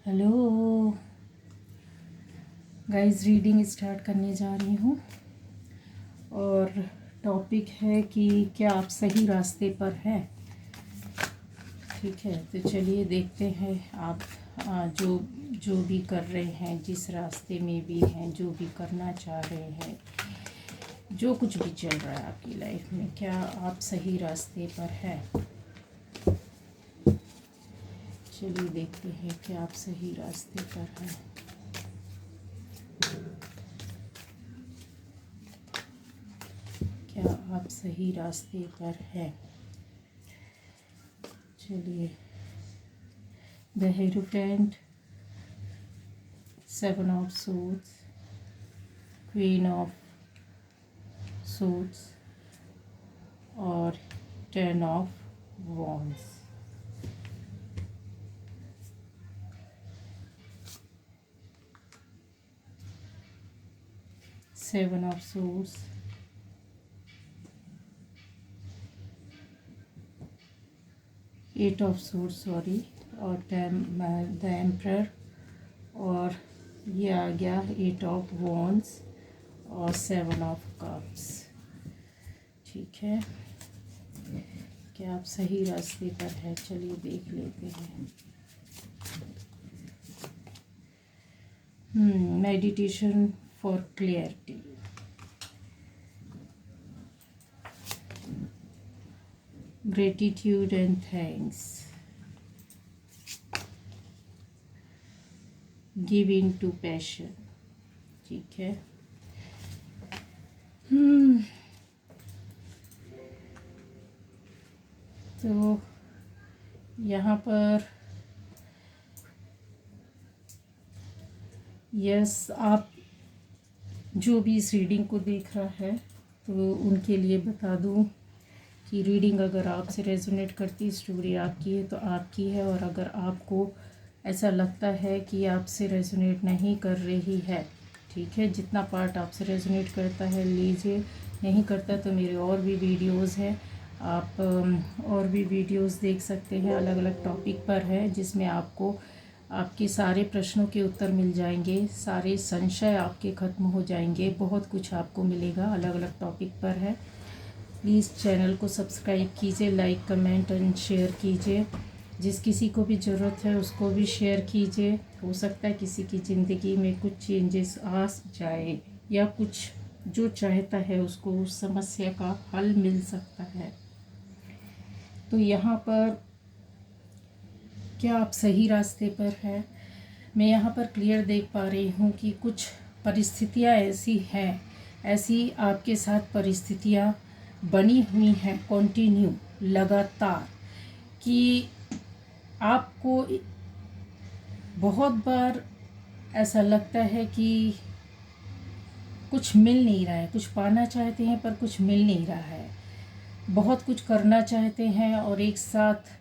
Hello guys, reading start करने जा रही हूँ और टॉपिक है कि क्या आप सही रास्ते पर हैं। ठीक है, तो चलिए देखते हैं आप जो जो भी कर रहे हैं, जिस रास्ते में भी हैं, जो भी करना चाह रहे हैं, जो कुछ भी चल रहा है आपकी लाइफ में, क्या आप सही रास्ते पर हैं। चलिए देखते हैं कि आप सही रास्ते पर हैं। क्या आप सही रास्ते पर हैं। चलिए, the hierophant, 7 of suits, queen of suits और 10 of wands. Seven of suits, 8 of suits sorry, और द एम्परर, और ये आ गया 8 ऑफ वॉन्ड्स और 7 ऑफ कप्स। ठीक है, क्या आप सही रास्ते पर है। चलिए देख लेते हैं। Meditation for clarity. Gratitude and thanks. Give in to passion. ठीक है, तो यहाँ पर यस, आप जो भी इस रीडिंग को देख रहा है तो उनके लिए बता दूँ कि रीडिंग अगर आपसे रेजोनेट करती, स्टोरी आपकी है तो आपकी है, और अगर आपको ऐसा लगता है कि आपसे रेजोनेट नहीं कर रही है, ठीक है, जितना पार्ट आपसे रेजोनेट करता है लीजिए, नहीं करता तो मेरे और भी वीडियोस हैं, आप और भी वीडियोस देख सकते हैं, अलग अलग टॉपिक पर है, जिसमें आपको आपके सारे प्रश्नों के उत्तर मिल जाएंगे, सारे संशय आपके ख़त्म हो जाएंगे, बहुत कुछ आपको मिलेगा, अलग अलग टॉपिक पर है। प्लीज़ चैनल को सब्सक्राइब कीजिए, लाइक कमेंट एंड शेयर कीजिए। जिस किसी को भी ज़रूरत है उसको भी शेयर कीजिए। हो सकता है किसी की ज़िंदगी में कुछ चेंजेस आ जाए, या कुछ जो चाहता है उसको उस समस्या का हल मिल सकता है। तो यहाँ पर क्या आप सही रास्ते पर हैं। मैं यहाँ पर क्लियर देख पा रही हूँ कि कुछ परिस्थितियाँ ऐसी हैं, ऐसी आपके साथ परिस्थितियाँ बनी हुई हैं कंटिन्यू, लगातार, कि आपको बहुत बार ऐसा लगता है कि कुछ मिल नहीं रहा है, कुछ पाना चाहते हैं पर कुछ मिल नहीं रहा है, बहुत कुछ करना चाहते हैं और एक साथ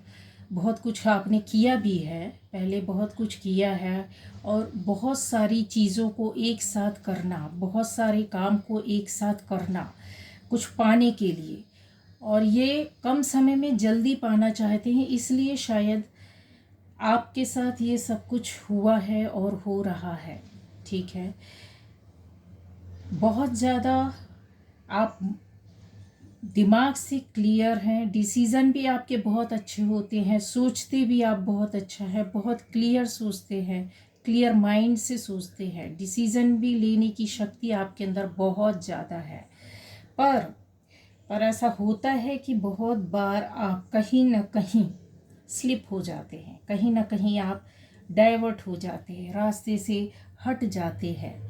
बहुत कुछ आपने किया भी है, पहले बहुत कुछ किया है, और बहुत सारी चीज़ों को एक साथ करना, बहुत सारे काम को एक साथ करना कुछ पाने के लिए, और ये कम समय में जल्दी पाना चाहते हैं, इसलिए शायद आपके साथ ये सब कुछ हुआ है और हो रहा है। ठीक है, बहुत ज़्यादा आप दिमाग से क्लियर हैं, डिसीज़न भी आपके बहुत अच्छे होते हैं, सोचते भी आप बहुत अच्छा है, बहुत क्लियर सोचते हैं, क्लियर माइंड से सोचते हैं, डिसीज़न भी लेने की शक्ति आपके अंदर बहुत ज़्यादा है। पर ऐसा होता है कि बहुत बार आप कहीं ना कहीं स्लिप हो जाते हैं, कहीं ना कहीं आप डाइवर्ट हो जाते हैं, रास्ते से हट जाते हैं।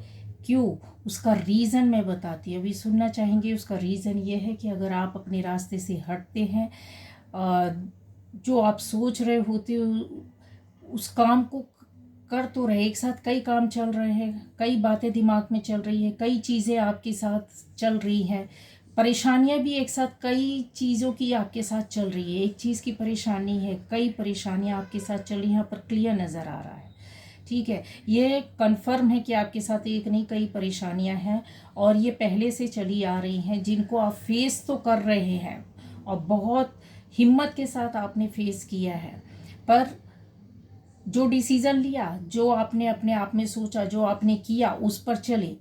क्यों, उसका रीज़न मैं बताती हूँ, अभी सुनना चाहेंगे। उसका रीज़न ये है कि अगर आप अपने रास्ते से हटते हैं, जो आप सोच रहे होते हो उस काम को कर तो रहे, एक साथ कई काम चल रहे हैं, कई बातें दिमाग में चल रही हैं, कई चीज़ें आपके साथ चल रही हैं, परेशानियां भी एक साथ कई चीज़ों की आपके साथ चल रही है, एक चीज़ की परेशानी है, कई परेशानियां आपके साथ चल रही हैं, यहाँ पर क्लियर नज़र आ रहा है। ठीक है, ये कंफर्म है कि आपके साथ एक नहीं कई परेशानियां हैं, और ये पहले से चली आ रही हैं, जिनको आप फेस तो कर रहे हैं और बहुत हिम्मत के साथ आपने फेस किया है, पर जो डिसीज़न लिया, जो आपने अपने आप में सोचा, जो आपने किया, उस पर चले,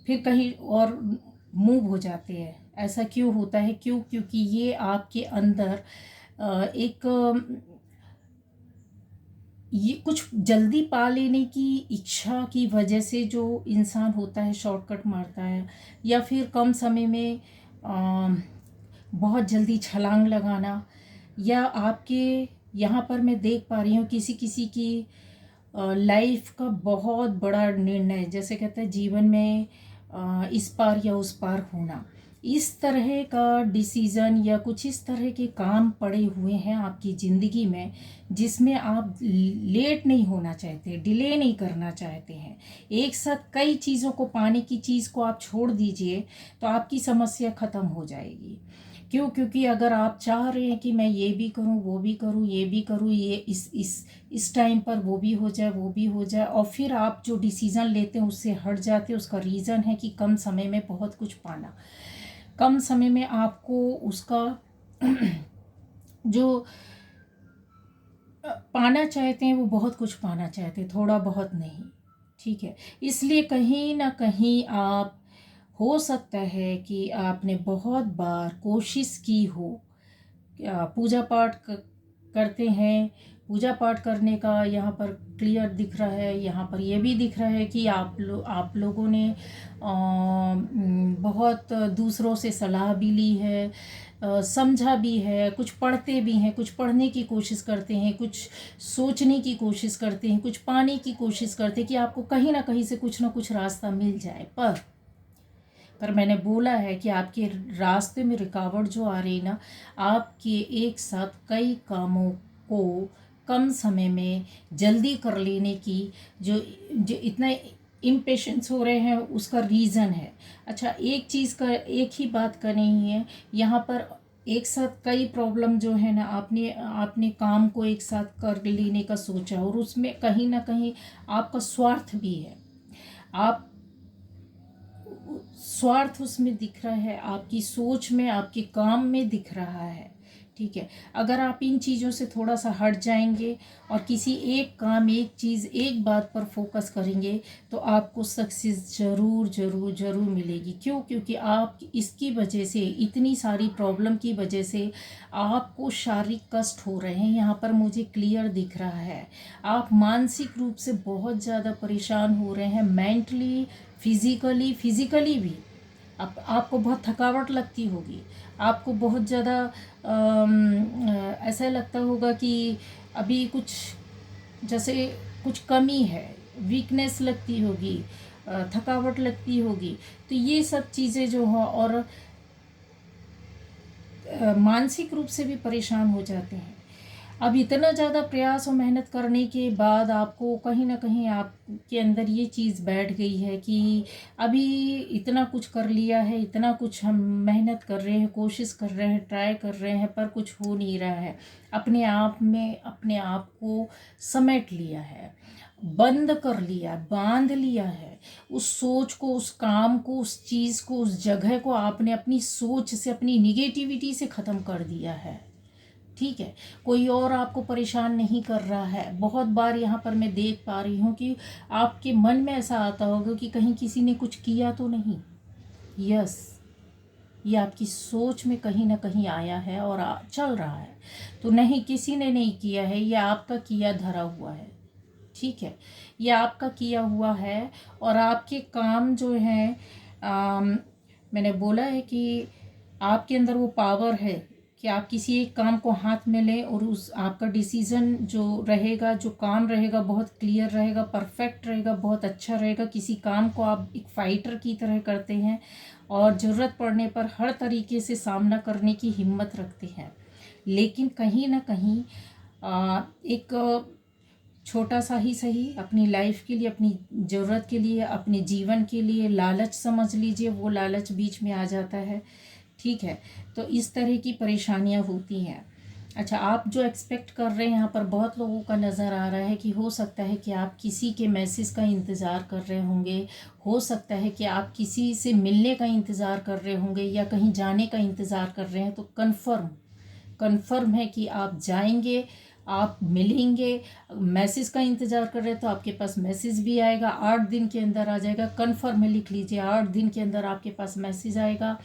फिर कहीं और मूव हो जाते हैं। ऐसा क्यों होता है? क्योंकि ये आपके अंदर एक ये कुछ जल्दी पा लेने की इच्छा की वजह से जो इंसान होता है शॉर्टकट मारता है, या फिर कम समय में बहुत जल्दी छलांग लगाना, या आपके यहाँ पर मैं देख पा रही हूँ किसी किसी की लाइफ का बहुत बड़ा निर्णय, जैसे कहते हैं जीवन में इस पार या उस पार होना, इस तरह का डिसीज़न या कुछ इस तरह के काम पड़े हुए हैं आपकी ज़िंदगी में, जिसमें आप लेट नहीं होना चाहते, डिले नहीं करना चाहते हैं। एक साथ कई चीज़ों को पाने की चीज़ को आप छोड़ दीजिए तो आपकी समस्या ख़त्म हो जाएगी। क्योंकि अगर आप चाह रहे हैं कि मैं ये भी करूं, वो भी करूं, ये भी करूं, ये इस टाइम पर वो भी हो जाए, वो भी हो जाए, और फिर आप जो डिसीज़न लेते हैं उससे हट जाते हैं, उसका रीज़न है कि कम समय में बहुत कुछ पाना, कम समय में आपको उसका जो पाना चाहते हैं वो बहुत कुछ पाना चाहते हैं, थोड़ा बहुत नहीं। ठीक है, इसलिए कहीं ना कहीं आप, हो सकता है कि आपने बहुत बार कोशिश की हो, पूजा पाठ करते हैं, पूजा पाठ करने का यहाँ पर क्लियर दिख रहा है, यहाँ पर ये भी दिख रहा है कि आप लोगों ने बहुत दूसरों से सलाह भी ली है, समझा भी है, कुछ पढ़ते भी हैं, कुछ पढ़ने की कोशिश करते हैं, कुछ सोचने की कोशिश करते हैं, कुछ पाने की कोशिश करते हैं कि आपको कहीं ना कहीं से कुछ ना कुछ रास्ता मिल जाए। पर मैंने बोला है कि आपके रास्ते में रुकावट जो आ रही ना, आपके एक साथ कई कामों को कम समय में जल्दी कर लेने की जो जो इतना इम्पेशेंस हो रहे हैं उसका रीज़न है। अच्छा, एक ही बात करनी है यहाँ पर, एक साथ कई प्रॉब्लम जो है ना, आपने आपने काम को एक साथ कर लेने का सोचा और उसमें कहीं ना कहीं आपका स्वार्थ भी है, आप स्वार्थ उसमें दिख रहा है, आपकी सोच में, आपके काम में दिख रहा है। ठीक है, अगर आप इन चीज़ों से थोड़ा सा हट जाएंगे और किसी एक काम, एक चीज़, एक बात पर फोकस करेंगे तो आपको सक्सेस ज़रूर ज़रूर ज़रूर मिलेगी। क्योंकि आप इसकी वजह से, इतनी सारी प्रॉब्लम की वजह से आपको शारीरिक कष्ट हो रहे हैं, यहाँ पर मुझे क्लियर दिख रहा है। आप मानसिक रूप से बहुत ज़्यादा परेशान हो रहे हैं, मेंटली, फिज़िकली भी। आपको बहुत थकावट लगती होगी, आपको बहुत ज़्यादा ऐसा लगता होगा कि अभी कुछ जैसे कुछ कमी है, वीकनेस लगती होगी, थकावट लगती होगी। तो ये सब चीज़ें जो हो, और मानसिक रूप से भी परेशान हो जाते हैं। अब इतना ज़्यादा प्रयास और मेहनत करने के बाद आपको कहीं ना कहीं आपके अंदर ये चीज़ बैठ गई है कि अभी इतना कुछ कर लिया है, इतना कुछ हम मेहनत कर रहे हैं, कोशिश कर रहे हैं, ट्राई कर रहे हैं, पर कुछ हो नहीं रहा है। अपने आप में अपने आप को समेट लिया है, बंद कर लिया, बांध लिया है। उस सोच को, उस काम को, उस चीज़ को, उस जगह को आपने अपनी सोच से, अपनी निगेटिविटी से ख़त्म कर दिया है। ठीक है, कोई और आपको परेशान नहीं कर रहा है। बहुत बार यहाँ पर मैं देख पा रही हूँ कि आपके मन में ऐसा आता होगा कि कहीं किसी ने कुछ किया तो नहीं। यस, ये आपकी सोच में कहीं ना कहीं आया है और चल रहा है। तो नहीं, किसी ने नहीं किया है, ये आपका किया धरा हुआ है। ठीक है, ये आपका किया हुआ है। और आपके काम जो हैं, मैंने बोला है कि आपके अंदर वो पावर है कि आप किसी एक काम को हाथ में लें और उस आपका डिसीज़न जो रहेगा, जो काम रहेगा, बहुत क्लियर रहेगा, परफेक्ट रहेगा, बहुत अच्छा रहेगा। किसी काम को आप एक फाइटर की तरह करते हैं और ज़रूरत पड़ने पर हर तरीके से सामना करने की हिम्मत रखते हैं। लेकिन कहीं ना कहीं एक छोटा सा ही सही अपनी लाइफ के लिए, अपनी ज़रूरत के लिए, अपने जीवन के लिए लालच समझ लीजिए, वो लालच बीच में आ जाता है। ठीक है, तो इस तरह की परेशानियां होती हैं। अच्छा, आप जो एक्सपेक्ट कर रहे हैं, यहाँ पर बहुत लोगों का नज़र आ रहा है कि हो सकता है कि आप किसी के मैसेज का इंतज़ार कर रहे होंगे, हो सकता है कि आप किसी से मिलने का इंतज़ार कर रहे होंगे या कहीं जाने का इंतज़ार कर रहे हैं। तो कन्फर्म है कि आप जाएंगे, आप मिलेंगे, मैसेज का इंतज़ार कर रहे हैं तो आपके पास मैसेज भी आएगा, 8 दिन के अंदर आ जाएगा। कन्फर्म में लिख लीजिए, 8 दिन के अंदर आपके पास मैसेज आएगा,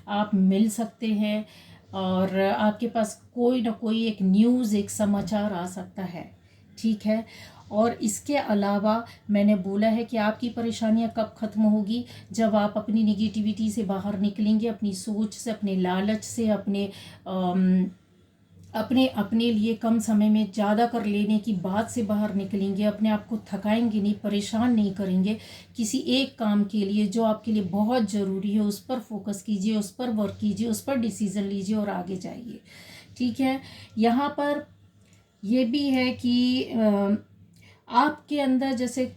आप मिल सकते हैं और आपके पास कोई ना कोई एक न्यूज़, एक समाचार आ सकता है, ठीक है। और इसके अलावा मैंने बोला है कि आपकी परेशानियां कब ख़त्म होगी, जब आप अपनी निगेटिविटी से बाहर निकलेंगे, अपनी सोच से, अपने लालच से, अपने अपने लिए कम समय में ज़्यादा कर लेने की बात से बाहर निकलेंगे, अपने आप को थकाएंगे नहीं, परेशान नहीं करेंगे। किसी एक काम के लिए जो आपके लिए बहुत ज़रूरी है उस पर फोकस कीजिए, उस पर वर्क कीजिए, उस पर डिसीज़न लीजिए और आगे जाइए, ठीक है। यहाँ पर ये भी है कि आपके अंदर, जैसे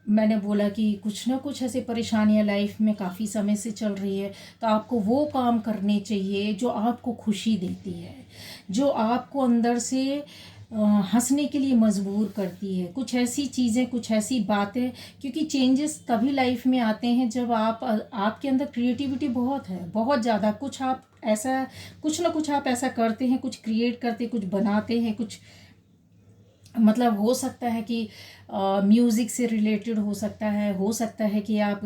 मैंने बोला कि कुछ ना कुछ ऐसे परेशानियां लाइफ में काफ़ी समय से चल रही है, तो आपको वो काम करने चाहिए जो आपको खुशी देती है, जो आपको अंदर से हंसने के लिए मजबूर करती है। कुछ ऐसी चीज़ें, कुछ ऐसी बातें, क्योंकि चेंजेस तभी लाइफ में आते हैं जब आपके अंदर क्रिएटिविटी बहुत है, बहुत ज़्यादा। कुछ ना कुछ आप ऐसा करते हैं, कुछ क्रिएट करते, कुछ बनाते हैं, कुछ मतलब हो सकता है कि म्यूज़िक से रिलेटेड हो सकता है कि आप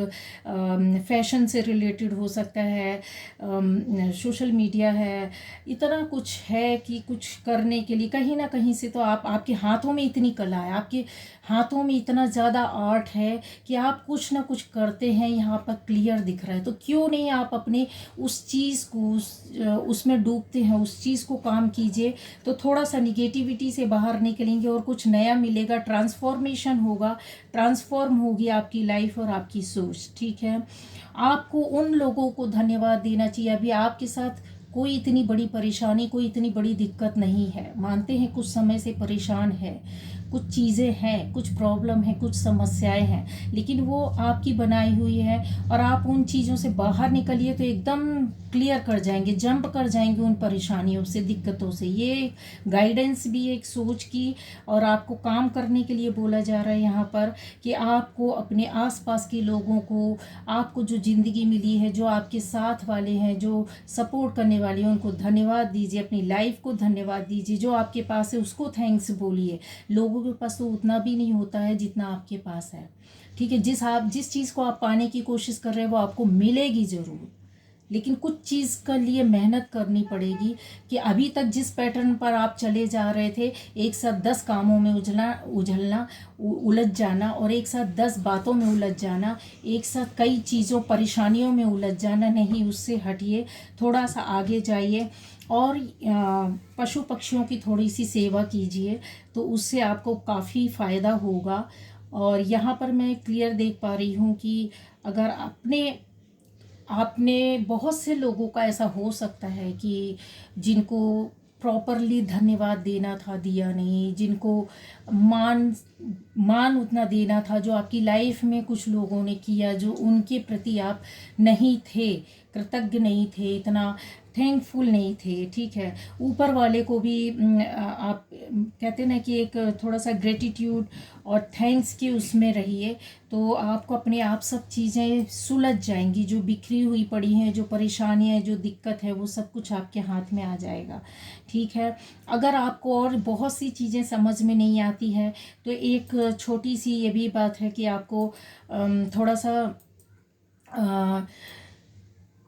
फैशन से रिलेटेड, हो सकता है सोशल मीडिया है, इतना कुछ है कि कुछ करने के लिए कहीं ना कहीं से तो आपके हाथों में इतनी कला है, आपके हाथों में इतना ज़्यादा आर्ट है कि आप कुछ ना कुछ करते हैं, यहाँ पर क्लियर दिख रहा है। तो क्यों नहीं आप अपने उस चीज़ को उसमें डूबते हैं, उस चीज़ को काम कीजिए, तो थोड़ा सा निगेटिविटी से बाहर निकलेंगे और कुछ नया मिलेगा, ट्रांसफॉर्मेशन होगा, ट्रांसफॉर्म होगी आपकी लाइफ और आपकी सोच, ठीक है। आपको उन लोगों को धन्यवाद देना चाहिए, अभी आपके साथ कोई इतनी बड़ी परेशानी, कोई इतनी बड़ी दिक्कत नहीं है, मानते हैं कुछ समय से परेशान है, कुछ चीज़ें हैं, कुछ प्रॉब्लम है, कुछ समस्याएं हैं, लेकिन वो आपकी बनाई हुई है और आप उन चीज़ों से बाहर निकलिए तो एकदम क्लियर कर जाएंगे, जंप कर जाएंगे उन परेशानियों से, दिक्कतों से। ये गाइडेंस भी एक सोच की और आपको काम करने के लिए बोला जा रहा है यहाँ पर कि आपको अपने आसपास के लोगों को, आपको जो ज़िंदगी मिली है, जो आपके साथ वाले हैं, जो सपोर्ट करने वाले हैं, उनको धन्यवाद दीजिए, अपनी लाइफ को धन्यवाद दीजिए। जो आपके पास है उसको थैंक्स बोलिए। लोगों के पास तो उतना भी नहीं होता है जितना आपके पास है, ठीक है। जिस चीज़ को आप पाने की कोशिश कर रहे हैं वो आपको मिलेगी ज़रूर, लेकिन कुछ चीज़ के लिए मेहनत करनी पड़ेगी। कि अभी तक जिस पैटर्न पर आप चले जा रहे थे, एक साथ 10 कामों में उलझ जाना और एक साथ 10 बातों में उलझ जाना, एक साथ कई चीज़ों, परेशानियों में उलझ जाना, नहीं, उससे हटिए, थोड़ा सा आगे जाइए और पशु पक्षियों की थोड़ी सी सेवा कीजिए, तो उससे आपको काफ़ी फ़ायदा होगा। और यहाँ पर मैं क्लियर देख पा रही हूँ कि अगर आपने बहुत से लोगों का ऐसा हो सकता है कि जिनको प्रॉपरली धन्यवाद देना था, दिया नहीं, जिनको मान मान उतना देना था, जो आपकी लाइफ में कुछ लोगों ने किया, जो उनके प्रति आप नहीं थे, कृतज्ञ नहीं थे, इतना थैंकफुल नहीं थे, ठीक है। ऊपर वाले को भी आप कहते ना कि एक थोड़ा सा ग्रेटिट्यूड और थैंक्स के उसमें रहिए, तो आपको अपने आप सब चीज़ें सुलझ जाएंगी, जो बिखरी हुई पड़ी हैं, जो परेशानियाँ हैं, जो दिक्कत है, वो सब कुछ आपके हाथ में आ जाएगा, ठीक है। अगर आपको और बहुत सी चीज़ें समझ में नहीं आती है तो एक छोटी सी ये भी बात है कि आपको थोड़ा सा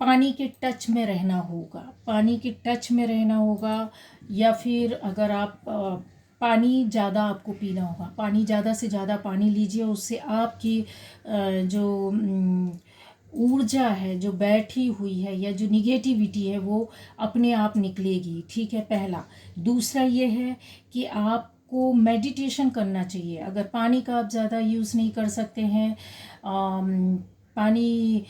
पानी के टच में रहना होगा, पानी के टच में रहना होगा। या फिर अगर आप पानी ज़्यादा आपको पीना होगा, पानी ज़्यादा से ज़्यादा पानी लीजिए, उससे आपकी जो ऊर्जा है, जो बैठी हुई है, या जो निगेटिविटी है, वो अपने आप निकलेगी, ठीक है, पहला। दूसरा ये है कि आपको मेडिटेशन करना चाहिए। अगर पानी का आप ज़्यादा यूज़ नहीं कर सकते हैं, पानी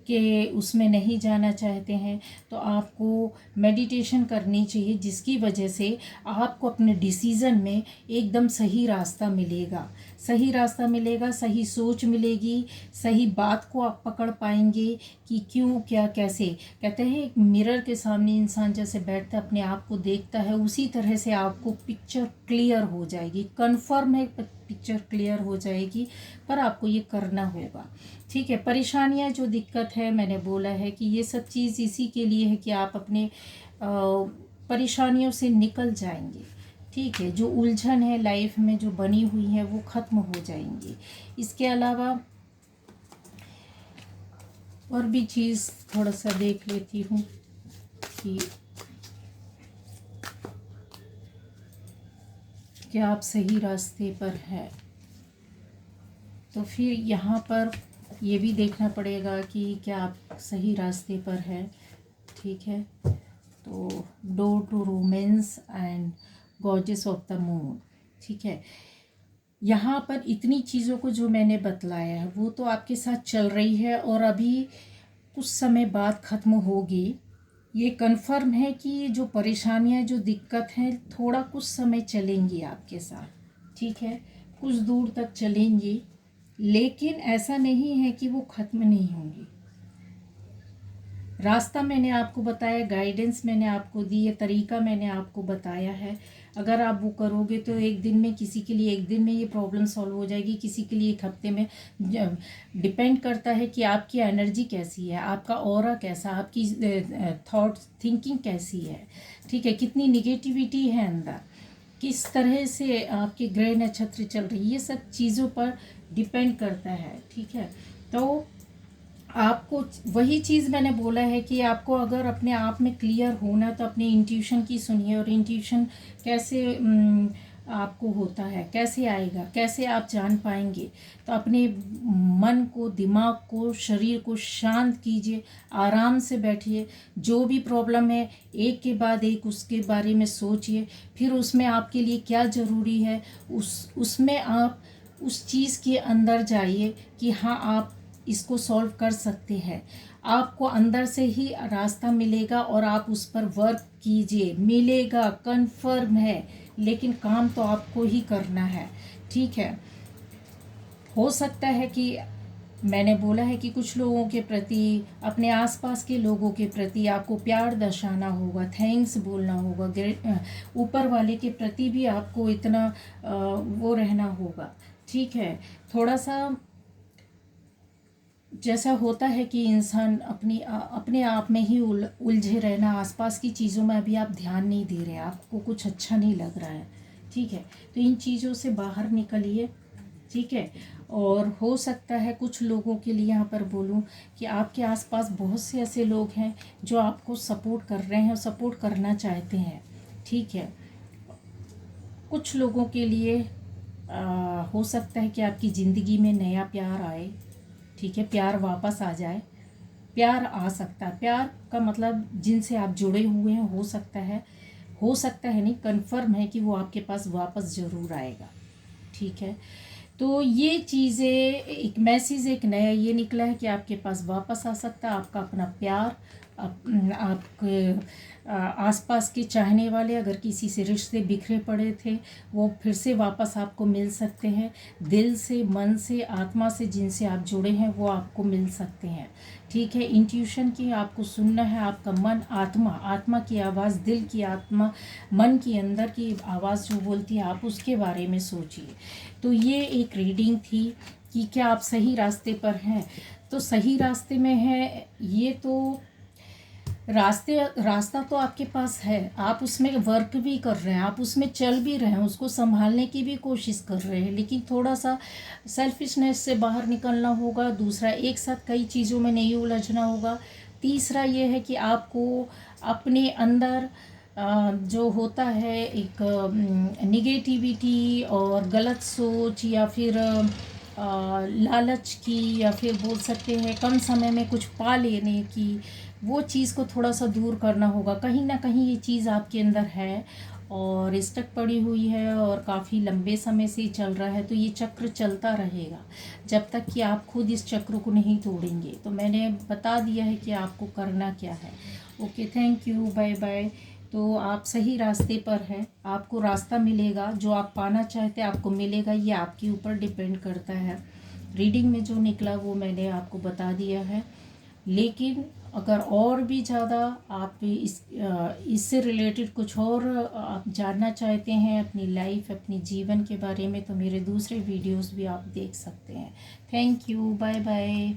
के उसमें नहीं जाना चाहते हैं, तो आपको मेडिटेशन करनी चाहिए, जिसकी वजह से आपको अपने डिसीज़न में एकदम सही रास्ता मिलेगा, सही रास्ता मिलेगा, सही सोच मिलेगी, सही बात को आप पकड़ पाएंगे कि क्यों, क्या, कैसे। कहते हैं एक मिरर के सामने इंसान जैसे बैठता है, अपने आप को देखता है, उसी तरह से आपको पिक्चर क्लियर हो जाएगी। कन्फर्म है, पिक्चर क्लियर हो जाएगी, पर आपको ये करना होगा, ठीक है। परेशानियां, जो दिक्कत है, मैंने बोला है कि ये सब चीज़ इसी के लिए है कि आप अपने परेशानियों से निकल जाएंगे, ठीक है। जो उलझन है लाइफ में जो बनी हुई है वो ख़त्म हो जाएंगी। इसके अलावा और भी चीज़ थोड़ा सा देख लेती हूँ कि क्या आप सही रास्ते पर हैं। तो फिर यहाँ पर ये भी देखना पड़ेगा कि क्या आप सही रास्ते पर हैं। ठीक है। तो door to romance and gorges of the moon. ठीक है। यहाँ पर इतनी चीज़ों को जो मैंने बतलाया है वो तो आपके साथ चल रही है और अभी कुछ समय बाद ख़त्म होगी। ये कन्फर्म है कि ये जो परेशानियाँ जो दिक्कत हैं थोड़ा कुछ समय चलेंगी आपके साथ। ठीक है। कुछ दूर तक चलेंगी, लेकिन ऐसा नहीं है कि वो ख़त्म नहीं होंगी। रास्ता मैंने आपको बताया, गाइडेंस मैंने आपको दी है, तरीका मैंने आपको बताया है। अगर आप वो करोगे तो एक दिन में, किसी के लिए एक दिन में ये प्रॉब्लम सॉल्व हो जाएगी, किसी के लिए एक हफ्ते में। डिपेंड करता है कि आपकी एनर्जी कैसी है, आपका ऑरा कैसा, आपकी थॉट थिंकिंग कैसी है। ठीक है। कितनी निगेटिविटी है अंदर, किस तरह से आपके ग्रह नक्षत्र चल रही है, ये सब चीज़ों पर डिपेंड करता है। ठीक है। तो आपको वही चीज़ मैंने बोला है कि आपको अगर अपने आप में क्लियर होना तो अपने इंट्यूशन की सुनिए। और इंट्यूशन कैसे आपको होता है, कैसे आएगा, कैसे आप जान पाएंगे। तो अपने मन को, दिमाग को, शरीर को शांत कीजिए, आराम से बैठिए। जो भी प्रॉब्लम है एक के बाद एक उसके बारे में सोचिए, फिर उसमें आपके लिए क्या ज़रूरी है उसमें आप उस चीज़ के अंदर जाइए कि हाँ आप इसको सॉल्व कर सकते हैं। आपको अंदर से ही रास्ता मिलेगा और आप उस पर वर्क कीजिए। मिलेगा, कंफर्म है, लेकिन काम तो आपको ही करना है। ठीक है। हो सकता है कि मैंने बोला है कि कुछ लोगों के प्रति, अपने आसपास के लोगों के प्रति आपको प्यार दर्शाना होगा, थैंक्स बोलना होगा, ऊपर वाले के प्रति भी आपको इतना वो रहना होगा। ठीक है। थोड़ा सा जैसा होता है कि इंसान अपने आप में ही उलझे रहना, आसपास की चीज़ों में अभी आप ध्यान नहीं दे रहे, आपको कुछ अच्छा नहीं लग रहा है। ठीक है। तो इन चीज़ों से बाहर निकलिए। ठीक है। और हो सकता है कुछ लोगों के लिए यहाँ पर बोलूँ कि आपके आसपास बहुत से ऐसे लोग हैं जो आपको सपोर्ट कर रहे हैं और सपोर्ट करना चाहते हैं। ठीक है। कुछ लोगों के लिए हो सकता है कि आपकी ज़िंदगी में नया प्यार आए। ठीक है। प्यार वापस आ जाए, प्यार आ सकता है। प्यार का मतलब जिनसे आप जुड़े हुए हैं, हो सकता है नहीं, कन्फर्म है कि वो आपके पास वापस ज़रूर आएगा। ठीक है। तो ये चीज़ें, एक मैसेज एक नया ये निकला है कि आपके पास वापस आ सकता है आपका अपना प्यार। आपके आसपास के चाहने वाले, अगर किसी से रिश्ते बिखरे पड़े थे, वो फिर से वापस आपको मिल सकते हैं। दिल से, मन से, आत्मा से जिनसे आप जुड़े हैं वो आपको मिल सकते हैं। ठीक है। इंट्यूशन की आपको सुनना है, आपका मन, आत्मा की आवाज़, दिल की आत्मा, मन की अंदर की आवाज़ जो बोलती है आप उसके बारे में सोचिए। तो ये एक रीडिंग थी कि क्या आप सही रास्ते पर हैं। तो सही रास्ते में है ये तो रास्ता तो आपके पास है, आप उसमें वर्क भी कर रहे हैं, आप उसमें चल भी रहे हैं, उसको संभालने की भी कोशिश कर रहे हैं, लेकिन थोड़ा सा सेल्फिशनेस से बाहर निकलना होगा। दूसरा, एक साथ कई चीज़ों में नहीं उलझना होगा। तीसरा ये है कि आपको अपने अंदर जो होता है एक निगेटिविटी और गलत सोच, या फिर लालच की, या फिर बोल सकते हैं कम समय में कुछ पा लेने की, वो चीज़ को थोड़ा सा दूर करना होगा। कहीं ना कहीं ये चीज़ आपके अंदर है और स्टक पड़ी हुई है और काफ़ी लंबे समय से ही चल रहा है। तो ये चक्र चलता रहेगा जब तक कि आप खुद इस चक्र को नहीं तोड़ेंगे। तो मैंने बता दिया है कि आपको करना क्या है। Okay, thank you, bye bye. तो आप सही रास्ते पर हैं, आपको रास्ता मिलेगा, जो आप पाना चाहते हैं आपको मिलेगा। ये आपके ऊपर डिपेंड करता है। रीडिंग में जो निकला वो मैंने आपको बता दिया है, लेकिन अगर और भी ज़्यादा आप इससे रिलेटेड कुछ और आप जानना चाहते हैं अपनी लाइफ, अपनी जीवन के बारे में, तो मेरे दूसरे वीडियोस भी आप देख सकते हैं। Thank you, bye bye.